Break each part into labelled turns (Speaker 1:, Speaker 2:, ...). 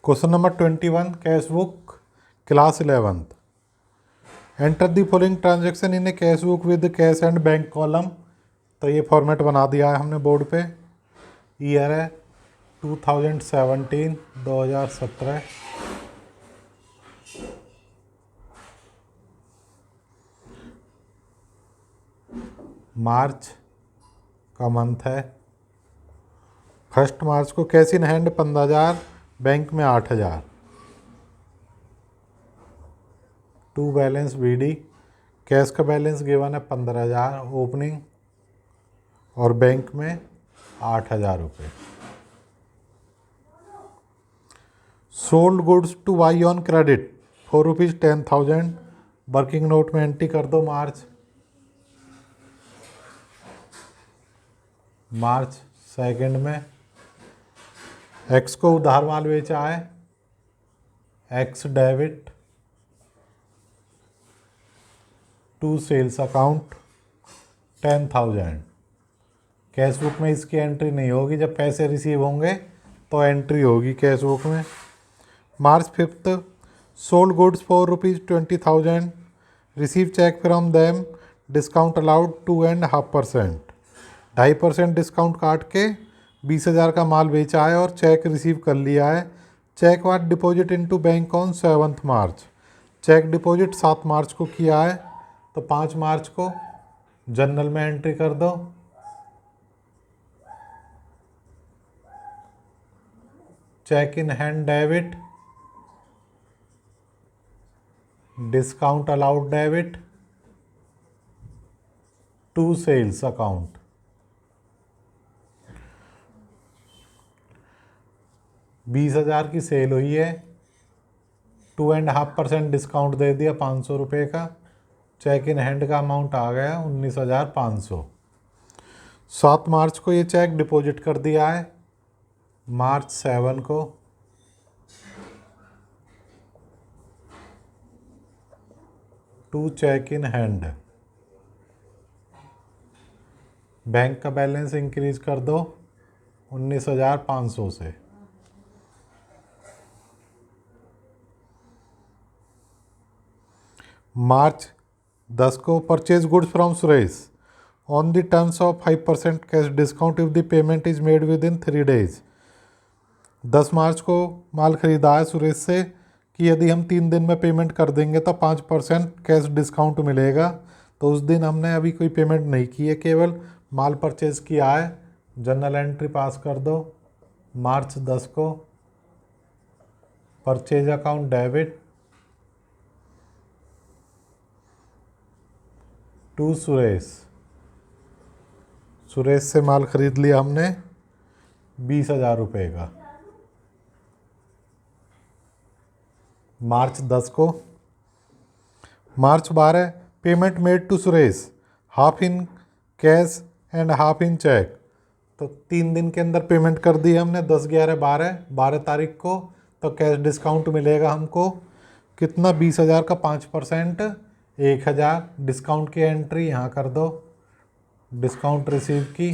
Speaker 1: Question number 21 cash book class 11th। Enter the following transaction in A cash book with cash and bank column. तो ये format बना दिया है हमने board पे। ईयर है 2017। मार्च का मंथ है। 1 मार्च को कैश इन हैंड 15,000, बैंक में 8,000। टू बैलेंस बीडी, कैश का बैलेंस गिवन है 15,000 ओपनिंग और बैंक में 8,000 रुपये। Sold goods two by on credit ₹10,000। Working note में एंट्री कर दो मार्च 2 में। एक्स को उधार माल बेचा है, X debit to sales account 10,000। Cash book में इसकी एंट्री नहीं होगी, जब पैसे रिसीव होंगे तो एंट्री होगी कैश बुक में। March 5 sold goods for ₹20,000, receive cheque from them, discount allowed 2.5%। 2.5% discount काट के 20,000 का माल बेचा है और चेक रिसीव कर लिया है। Cheque was deposit into bank on 7 March. Cheque deposit 7 March को किया है, तो 5 मार्च को जर्नल में एंट्री कर दो। Cheque in hand debit, discount allowed debit to sales account. ₹20,000 की सेल हुई है, 2.5% डिस्काउंट दे दिया 500 रुपये का। चेक इन हैंड का अमाउंट आ गया 19,500। 7 मार्च को ये चेक डिपॉजिट कर दिया है। मार्च 7 को to cheque in hand, bank का बैलेंस इंक्रीज कर दो 19,500 से। मार्च 10 को purchase goods from Suresh on the terms of 5% cash discount if the payment is made within 3 days। 10 March को माल खरीदा है सुरेश से कि यदि हम 3 दिन में पेमेंट कर देंगे तो 5% कैश डिस्काउंट मिलेगा। तो उस दिन हमने अभी कोई पेमेंट नहीं की है, केवल माल परचेज किया है। जर्नल एंट्री पास कर दो। मार्च 10 को purchase account debit to Suresh से माल खरीद लिया हमने 20,000 रुपये का। मार्च 10 को March 12 payment made to Suresh, half in cash and half in cheque. तो 3 दिन के अंदर पेमेंट कर दी हमने, 10, 11, 12 तारीख को। तो कैश डिस्काउंट मिलेगा हमको कितना, 20,000 का 5% 1,000। डिस्काउंट की एंट्री यहाँ कर दो, डिस्काउंट रिसीव की।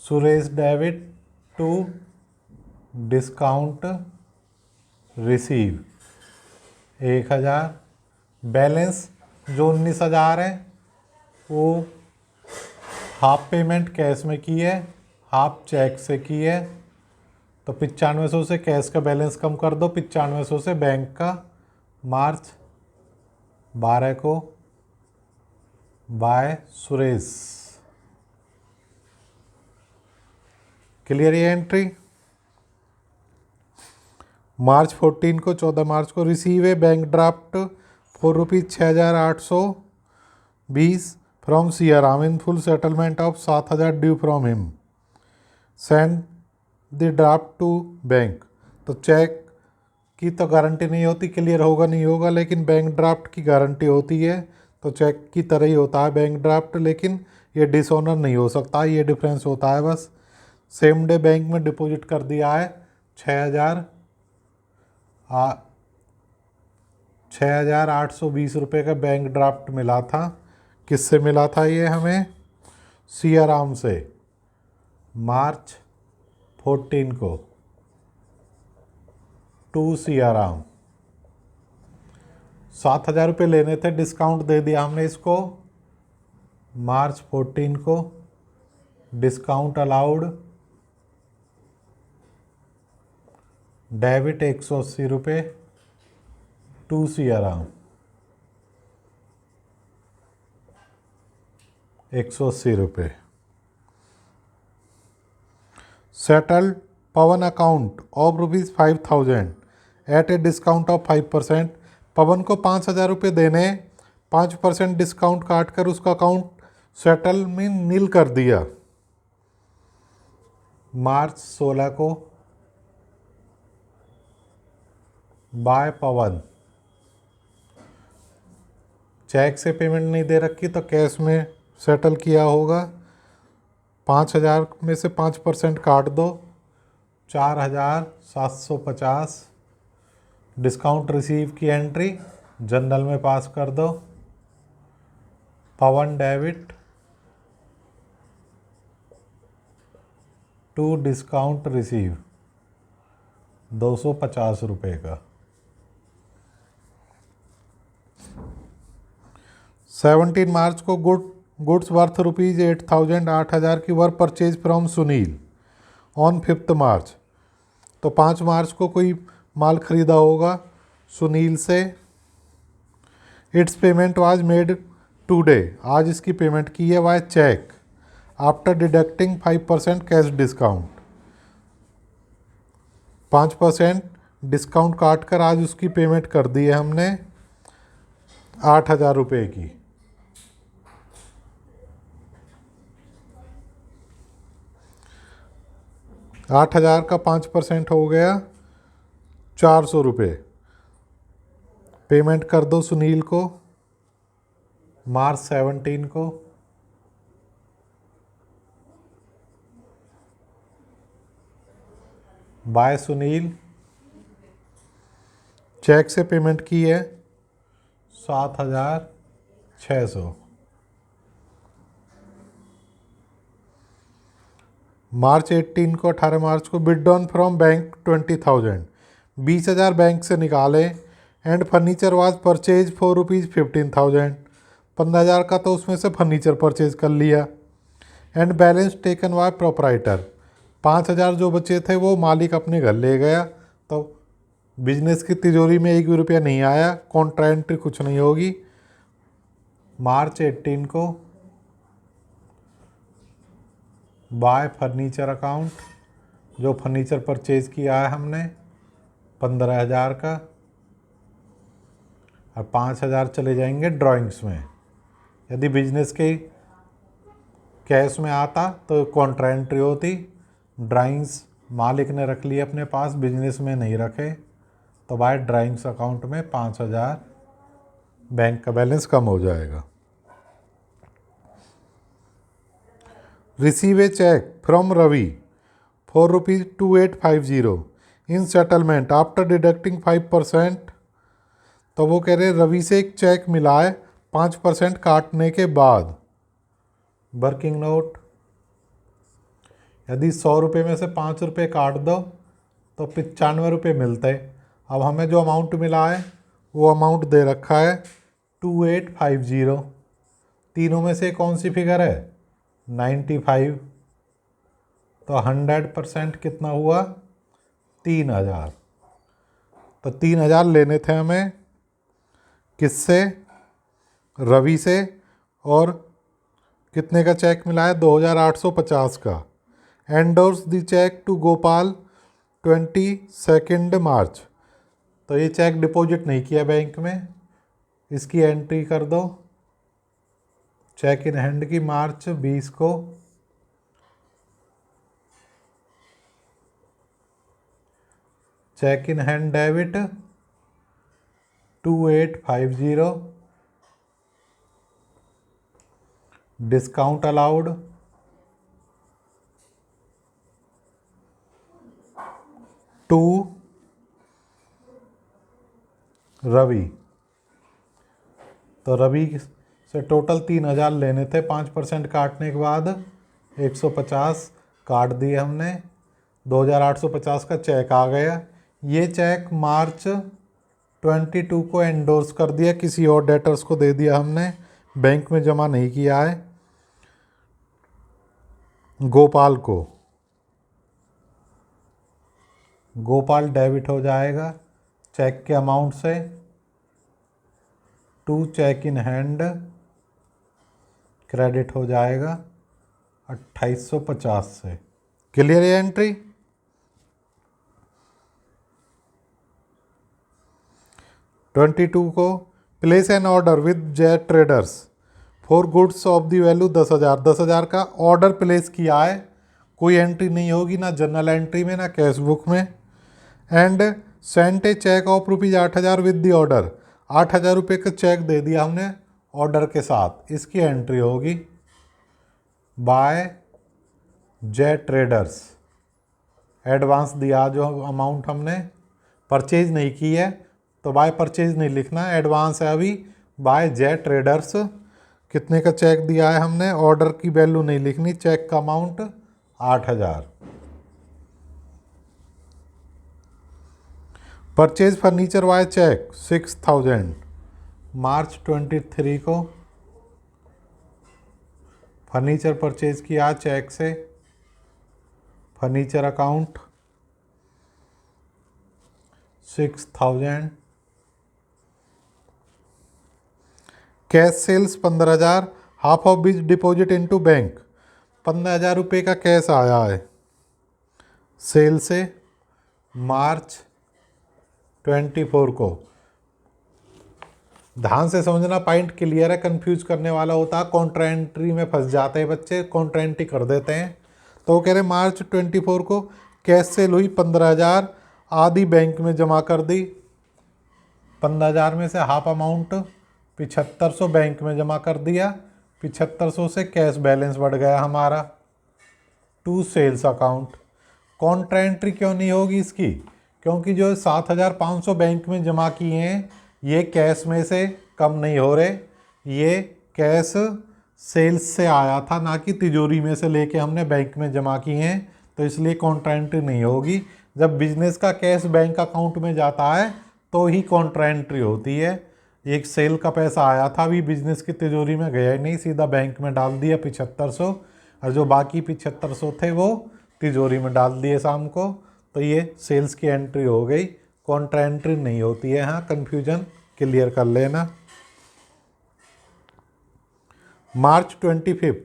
Speaker 1: Suresh debit to discount receive 1,000। Balance जो 19,000 है वो हाफ पेमेंट कैश में की है, हाफ चेक से की है। तो 9500 से कैश का बैलेंस कम कर दो, 9500 से बैंक का। मार्च 12 को बाय सुरेश। क्लियर ये एंट्री। मार्च 14 को 14 मार्च को receive a bank draft for ₹6,820 from Siyaram in full settlement of 7,000 due from him, send the draft to bank. तो चेक की तो गारंटी नहीं होती क्लियर होगा नहीं होगा, लेकिन बैंक ड्राफ्ट की गारंटी होती है। तो चेक की तरह ही होता है बैंक ड्राफ्ट, लेकिन ये डिसऑनर नहीं हो सकता, ये डिफरेंस होता है बस। सेम डे बैंक में डिपॉजिट कर दिया है 6,820 रुपये का बैंक ड्राफ्ट मिला था। किससे मिला था ये हमें? सियाराम से। मार्च 14 को टू सियाराम। 7,000 रुपये लेने थे, डिस्काउंट दे दिया हमने इसको मार्च 14 को। डिस्काउंट अलाउड, डेबिट 180 रुपये टू सियाराम, 180 रुपये। Settled Pawan account of ₹5,000 at a discount of 5%। Pawan को 5,000 रुपये देने, 5% डिस्काउंट काट कर उसका अकाउंट सेटल में नील कर दिया मार्च 16 को। बाय पवन। चेक से पेमेंट नहीं दे रखी तो कैश में सेटल किया होगा। 5,000 में से 5% काट दो, 4,750। डिस्काउंट रिसीव की एंट्री जनरल में पास कर दो। पवन डेबिट टू डिस्काउंट रिसीव 250 रुपये का। 17 मार्च को गुड्स वर्थ ₹8,000 8,000 की वर परचेज फ्रॉम सुनील ऑन 5 मार्च। तो 5 मार्च को कोई माल खरीदा होगा सुनील से। Its payment was made today, आज इसकी पेमेंट की है by cheque after deducting 5% cash discount. 5% discount काट कर आज उसकी पेमेंट कर दी है हमने 8,000 रुपये की। $8,000 का 5% हो गया 400 रुपये। पेमेंट कर दो सुनील को मार्च 17 को। बाय सुनील। चेक से पेमेंट की है 7,600। मार्च 18 को 18 मार्च को विड्रॉन फ्रॉम बैंक 20,000, 20,000 बैंक से निकाले। And furniture was purchase for ₹15,000, 15,000 का तो उसमें से फर्नीचर परचेज कर लिया। And balance taken by proprietor, 5,000 जो बचे थे वो मालिक अपने घर ले गया। तो बिजनेस की तिजोरी में एक भी रुपया नहीं आया, कॉन्ट्रा एंट्री कुछ नहीं होगी। मार्च 18 को बाय फर्नीचर अकाउंट, जो फर्नीचर परचेज किया है हमने 15,000 का, और 5,000 चले जाएंगे ड्राइंग्स में। यदि बिजनेस के कैश में आता तो कॉन्ट्रा एंट्री होती। ड्राइंग्स मालिक ने रख लिए अपने पास, बिजनेस में नहीं रखे, तो बाय ड्राइंग्स अकाउंट में 5,000 बैंक का बैलेंस कम हो जाएगा। Receive a cheque from Ravi for ₹2850 in settlement after deducting 5%। तो वो कह रहे रवि से एक चेक मिला है 5% काटने के बाद। वर्किंग नोट, यदि 100 रुपये में से 5 रुपये काट दो तो 95 रुपये मिलते। अब हमें जो अमाउंट मिला है वो अमाउंट दे रखा है 2850। तीनों में से कौन सी फिगर है 95। तो 100% कितना हुआ 3,000। तो 3,000 लेने थे हमें किससे, रवि से। और कितने का चेक मिला है 2,850 का। Endorse the cheque to Gopal 22 March. तो ये चेक डिपॉजिट नहीं किया बैंक में, इसकी एंट्री कर दो चेक इन हैंड की मार्च 20 को। Cheque in hand debit 2850। Discount allowed to Ravi. तो रवि से टोटल 3,000 लेने थे, 5% काटने के बाद 150 काट दिए हमने। 2,850 का चेक आ गया, ये चेक मार्च 22 को एंडोर्स कर दिया, किसी और डेटर्स को दे दिया हमने, बैंक में जमा नहीं किया है, गोपाल को। गोपाल डेबिट हो जाएगा चेक के अमाउंट से to cheque in hand, credit हो जाएगा 2850 से। क्लियर है एंट्री? 22 को place an order with jet traders for goods of the value 10,000, 10,000 का ऑर्डर प्लेस किया है, कोई एंट्री नहीं होगी ना जनरल एंट्री में ना कैश बुक में। And sent a cheque of rupees 8,000 with the order, 8,000 रुपये का चेक दे दिया हमने ऑर्डर के साथ, इसकी एंट्री होगी बाय जेट ट्रेडर्स। एडवांस दिया जो अमाउंट हमने, परचेज नहीं की है तो बाय परचेज नहीं लिखना, एडवांस है अभी, बाय जेट ट्रेडर्स। कितने का चेक दिया है हमने, ऑर्डर की वैल्यू नहीं लिखनी, चेक का amount 8,000। Purchase furniture by cheque 6,000, March 23 को फर्नीचर परचेज किया चेक से, furniture account 6,000। Cash sales 15,000, half of which deposit into bank, 15,000 रुपये का कैश आया है सेल से मार्च 24 को। ध्यान से समझना, पॉइंट क्लियर है, कंफ्यूज करने वाला होता है, कॉन्ट्रा एंट्री में फंस जाते हैं बच्चे, कॉन्ट्रा एंट्री कर देते हैं। तो वो कह रहे मार्च 24 को कैश सेल हुई 15,000, आधी बैंक में जमा कर दी, 15,000 में से हाफ अमाउंट 7,500 बैंक में जमा कर दिया, 7,500 से कैश बैलेंस बढ़ गया हमारा to sales account. Contra entry क्यों नहीं होगी इसकी, क्योंकि जो 7,500 बैंक में जमा किए हैं ये कैश में से कम नहीं हो रहे, ये कैश सेल्स से आया था, ना कि तिजोरी में से लेके हमने बैंक में जमा किए हैं, तो इसलिए कॉन्ट्रा एंट्री नहीं होगी। जब बिजनेस का कैश बैंक अकाउंट में जाता है तो ही कॉन्ट्रा एंट्री होती है। एक सेल का पैसा आया था, अभी बिजनेस की तिजोरी में गया ही नहीं, सीधा बैंक में डाल दिया 7,500, और जो बाकी 7,500 थे वो तिजोरी में डाल दिए शाम को, तो ये सेल्स की एंट्री हो गई, कॉन्ट्रा एंट्री नहीं होती है। हाँ, कन्फ्यूजन क्लियर कर लेना। March 25,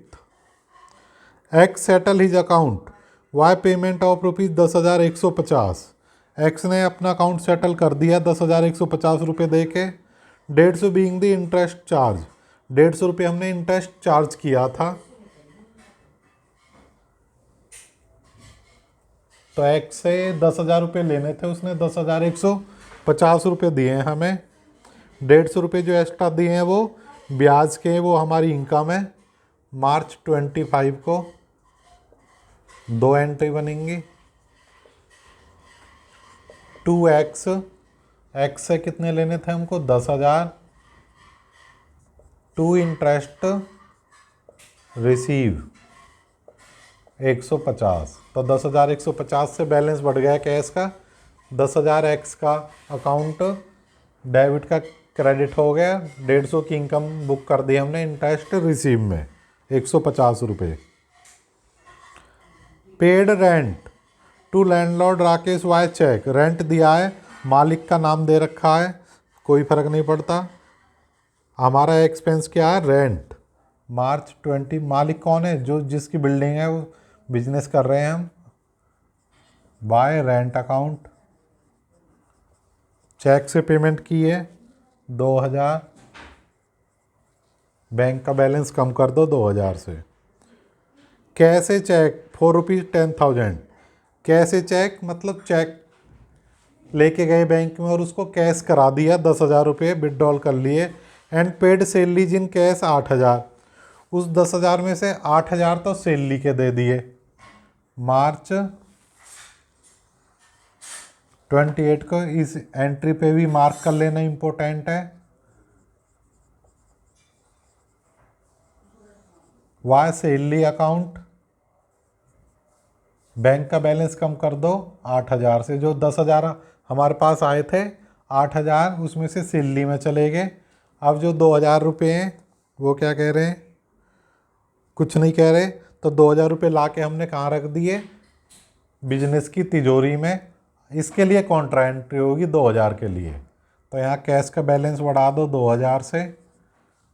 Speaker 1: X settle his account by payment of rupees 10,150। X ने अपना अकाउंट सेटल कर दिया 10,150 रुपये दे के, 150 बीइंग द इंटरेस्ट चार्ज, 150 रुपये हमने इंटरेस्ट चार्ज किया था। तो एक्स से 10,000 रुपये लेने थे, उसने 10,150 रुपये दिए हैं हमें, 150 रुपये जो एक्स्ट्रा दिए हैं वो ब्याज के, वो हमारी इनकम है। मार्च 25 को दो एंट्री बनेंगी, 2x, एक्स से कितने लेने थे हमको 10,000, टू इंटरेस्ट रिसीव 150, तो 10,150 से बैलेंस बढ़ गया कैश का, 10,000 एक्स का अकाउंट डेबिट का क्रेडिट हो गया, 150 की इनकम बुक कर दी हमने इंटरेस्ट रिसीव में 150 रुपये। Paid rent to landlord Rakesh by cheque, rent दिया है, मालिक का नाम दे रखा है, कोई फ़र्क नहीं पड़ता, हमारा एक्सपेंस क्या है रेंट। मार्च 20, मालिक कौन है, जो जिसकी बिल्डिंग है वो बिजनेस कर रहे हैं हम, बाय रेंट अकाउंट। चेक से पेमेंट की है 2,000, बैंक का बैलेंस कम कर दो 2,000 से। कैसे चेक फॉर रुपीज़ 10,000, कैसे चेक मतलब चेक लेके गए बैंक में और उसको कैश करा दिया 10,000 रुपये विड्रॉल कर लिए, and paid salaries in cash 8,000, उस 10,000 में से 8,000 तो सैलरी के दे दिए। मार्च 28 को इस एंट्री पे भी मार्क कर लेना, इम्पोर्टेंट है। वाई सैलरी अकाउंट, बैंक का बैलेंस कम कर दो 8,000 से, जो 10,000 हमारे पास आए थे 8,000, उसमें से सिल्ली में चले गए। अब जो 2,000 रुपये हैं वो क्या कह रहे हैं, कुछ नहीं कह रहे। तो 2,000 रुपये ला के हमने कहाँ रख दिए, बिजनेस की तिजोरी में। इसके लिए कॉन्ट्रा एंट्री होगी 2,000 के लिए। तो यहाँ कैश का बैलेंस बढ़ा दो 2,000 से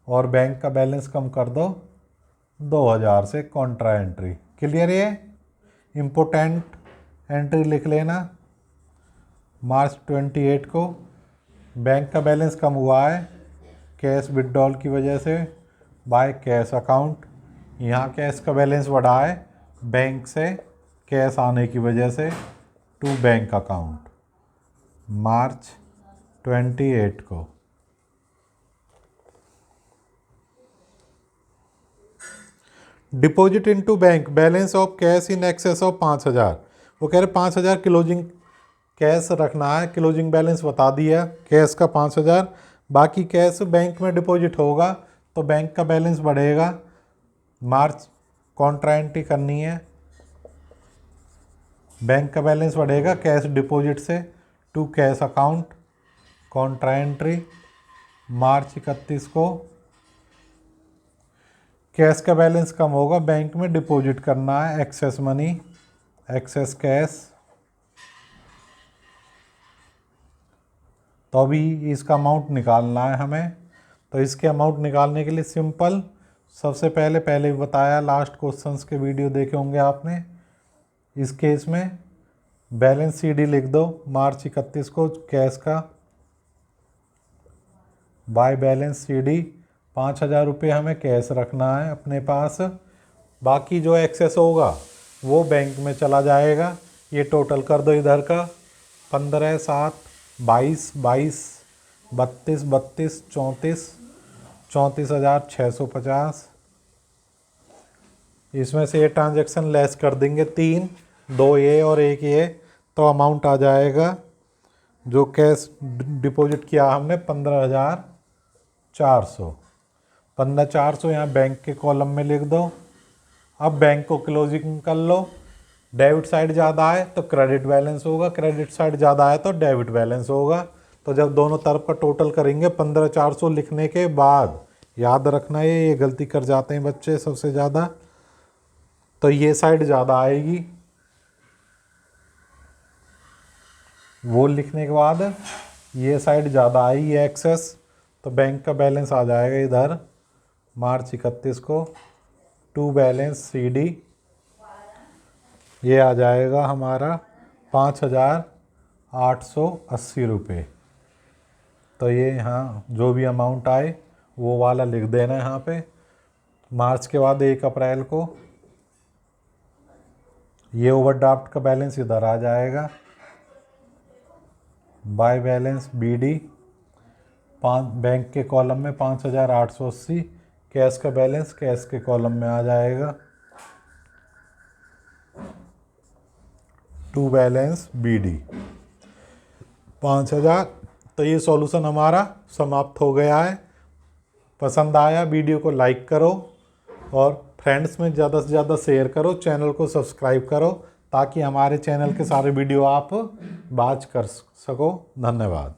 Speaker 1: और बैंक का बैलेंस कम कर दो 2,000 से, कॉन्ट्रा एंट्री। क्लियर? ये इम्पोर्टेंट एंट्री लिख लेना। मार्च 28 को बैंक का बैलेंस कम हुआ है कैश विड्रॉल की वजह से बाय कैश अकाउंट। यहाँ कैश का बैलेंस बढ़ा है बैंक से कैश आने की वजह से टू बैंक अकाउंट मार्च 28 को। Deposit into bank balance of cash in excess of 5,000। वो कह रहे 5,000 क्लोजिंग कैश रखना है, क्लोजिंग बैलेंस बता दिया कैश का 5,000, बाकी कैश बैंक में डिपॉजिट होगा तो बैंक का बैलेंस बढ़ेगा। मार्च कॉन्ट्रा एंट्री करनी है, बैंक का बैलेंस बढ़ेगा कैश डिपॉजिट से to cash account, contra entry March 31 को। कैश का बैलेंस कम होगा, बैंक में डिपॉजिट करना है एक्सेस मनी, एक्सेस कैश। तो अभी इसका अमाउंट निकालना है हमें। तो इसके अमाउंट निकालने के लिए सिंपल, सबसे पहले भी बताया, लास्ट क्वेश्चंस के वीडियो देखे होंगे आपने। इस केस में बैलेंस सीडी लिख दो मार्च 31 को कैश का, बाय बैलेंस सीडी 5,000 रुपये हमें कैश रखना है अपने पास। बाकी जो एक्सेस होगा वो बैंक में चला जाएगा। ये टोटल कर दो इधर का, 15, 7, 22, 32, 32, 34, 34,650। इसमें से ये ट्रांजैक्शन लेस कर देंगे 3, 2 ये और 1 ये, तो अमाउंट आ जाएगा जो कैश डिपॉजिट किया हमने 15,400। 15,400 यहाँ बैंक के कॉलम में लिख दो। अब बैंक को क्लोजिंग कर लो। डेबिट साइड ज़्यादा है तो क्रेडिट बैलेंस होगा, क्रेडिट साइड ज़्यादा है तो डेबिट बैलेंस होगा। तो जब दोनों तरफ का टोटल करेंगे 15,400 लिखने के बाद, याद रखना ये गलती कर जाते हैं बच्चे सबसे ज़्यादा, तो ये साइड ज़्यादा आएगी। वो लिखने के बाद ये साइड ज़्यादा आई है एक्सेस, तो बैंक का बैलेंस आ जाएगा इधर मार्च 31 को टू बैलेंस सीडी। ये आ जाएगा हमारा 5,880 रुपये। तो ये यहाँ जो भी अमाउंट आए वो वाला लिख देना है यहाँ पे। मार्च के बाद 1 अप्रैल को ये ओवरड्राफ्ट का बैलेंस इधर आ जाएगा, बाय बैलेंस बीडी, बैंक के कॉलम में 5,880, कैश का बैलेंस कैश के कॉलम में आ जाएगा टू बैलेंस बीडी 5,000। तो ये सॉल्यूशन हमारा समाप्त हो गया है। पसंद आया वीडियो को लाइक करो और फ्रेंड्स में ज़्यादा से ज़्यादा शेयर करो, चैनल को सब्सक्राइब करो ताकि हमारे चैनल के सारे वीडियो आप वॉच कर सको। धन्यवाद।